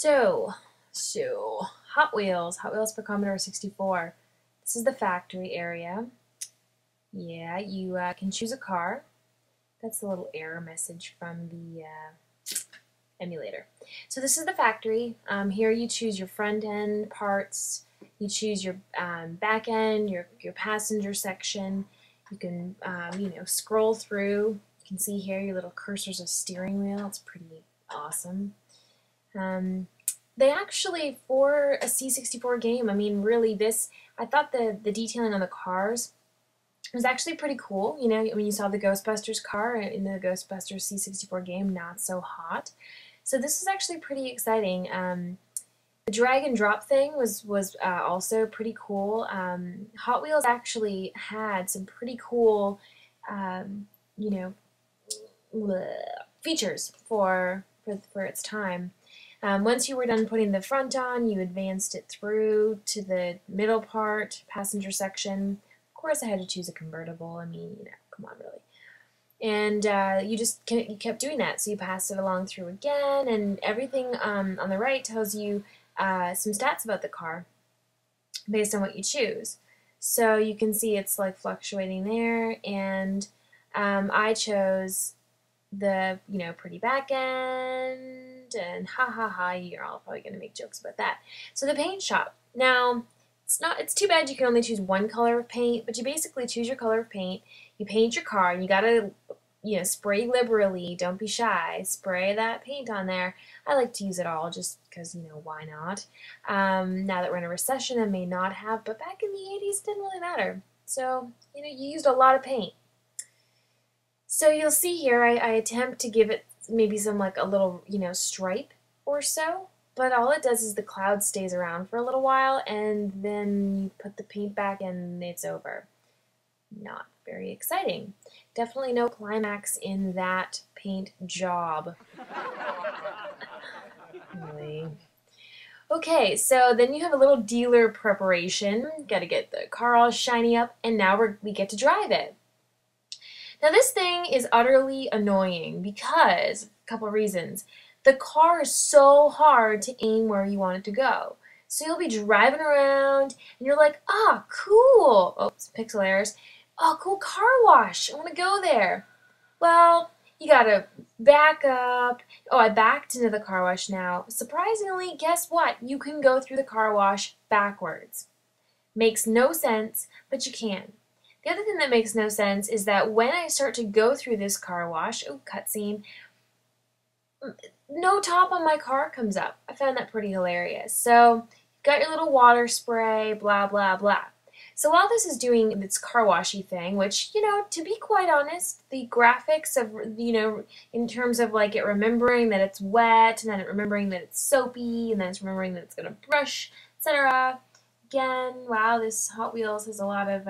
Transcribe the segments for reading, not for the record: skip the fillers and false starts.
So, Hot Wheels for Commodore 64. This is the factory area. Yeah, you can choose a car. That's the little error message from the emulator. So this is the factory. Here you choose your front end parts. You choose your back end, your passenger section. You can scroll through. You can see here your little cursor's a steering wheel. It's pretty awesome. They actually, for a C64 game, I mean, really, I thought the detailing on the cars was actually pretty cool. You know, I mean, you saw the Ghostbusters car in the Ghostbusters C64 game, Not So Hot. So this was actually pretty exciting. The drag and drop thing was also pretty cool. Hot Wheels actually had some pretty cool, features for its time. Once you were done putting the front on, you advanced it through to the middle part, passenger section. Of course, I had to choose a convertible. I mean, come on, really. And you kept doing that. So you passed it along through again, and everything on the right tells you some stats about the car based on what you choose. So you can see it's like fluctuating there, and I chose the pretty back end, and you're all probably gonna make jokes about that. So the paint shop. Now it's too bad you can only choose one color of paint, but you basically choose your color of paint, you paint your car, and you gotta spray liberally, don't be shy, spray that paint on there. I like to use it all just because, why not? Now that we're in a recession, I may not have, but back in the 80s it didn't really matter. So, you used a lot of paint. So you'll see here, I attempt to give it maybe some a little, stripe or so, but all it does is the cloud stays around for a little while, and then you put the paint back and it's over. Not very exciting. Definitely no climax in that paint job. Really. Okay, so then you have a little dealer preparation. Got to get the car all shiny up, and now we get to drive it. Now this thing is utterly annoying because, a couple reasons. The car is so hard to aim where you want it to go. So you'll be driving around and you're like, ah, cool. Oops, pixel errors. Oh, cool car wash. I want to go there. Well, you gotta back up. Oh, I backed into the car wash now. Surprisingly, guess what? You can go through the car wash backwards. Makes no sense, but you can. The other thing that makes no sense is that when I start to go through this car wash, oh, cutscene, no top on my car comes up. I found that pretty hilarious. So, you've got your little water spray, blah, blah, blah. So while this is doing its car washy thing, which, to be quite honest, the graphics of, in terms of it remembering that it's wet, and then it remembering that it's soapy, and then it's remembering that it's going to brush, etc. Again, wow, this Hot Wheels has a lot of,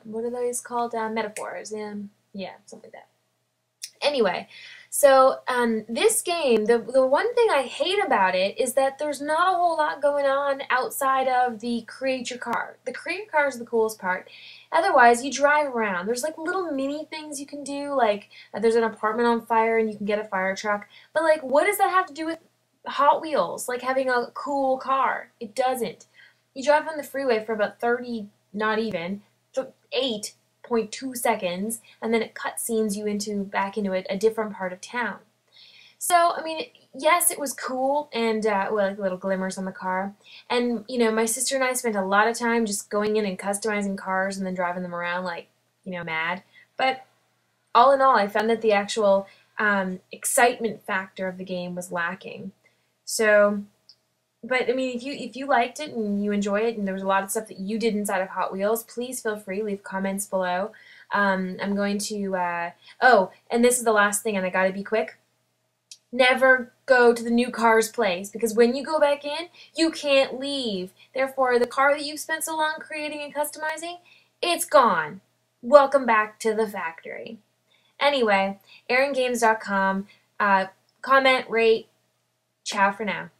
what are those called? Metaphors. Yeah, something like that. Anyway, so this game, the one thing I hate about it is that there's not a whole lot going on outside of the create your car. The create your car is the coolest part. Otherwise, you drive around. There's little mini things you can do, there's an apartment on fire and you can get a fire truck. But what does that have to do with Hot Wheels? Having a cool car. It doesn't. You drive on the freeway for about 30, not even, 8.2 seconds, and then it cutscenes you back into a different part of town. So, I mean, yes, it was cool, and, little glimmers on the car. And, my sister and I spent a lot of time just going in and customizing cars and then driving them around mad. But, all in all, I found that the actual excitement factor of the game was lacking. So, but I mean, if you liked it and you enjoy it, and there was a lot of stuff that you did inside of Hot Wheels, please feel free, leave comments below. I'm going to oh, and this is the last thing, and I gotta be quick. Never go to the new car's place, because when you go back in, you can't leave. Therefore, the car that you've spent so long creating and customizing, it's gone. Welcome back to the factory. Anyway, AaronGames.com. Comment, rate. Ciao for now.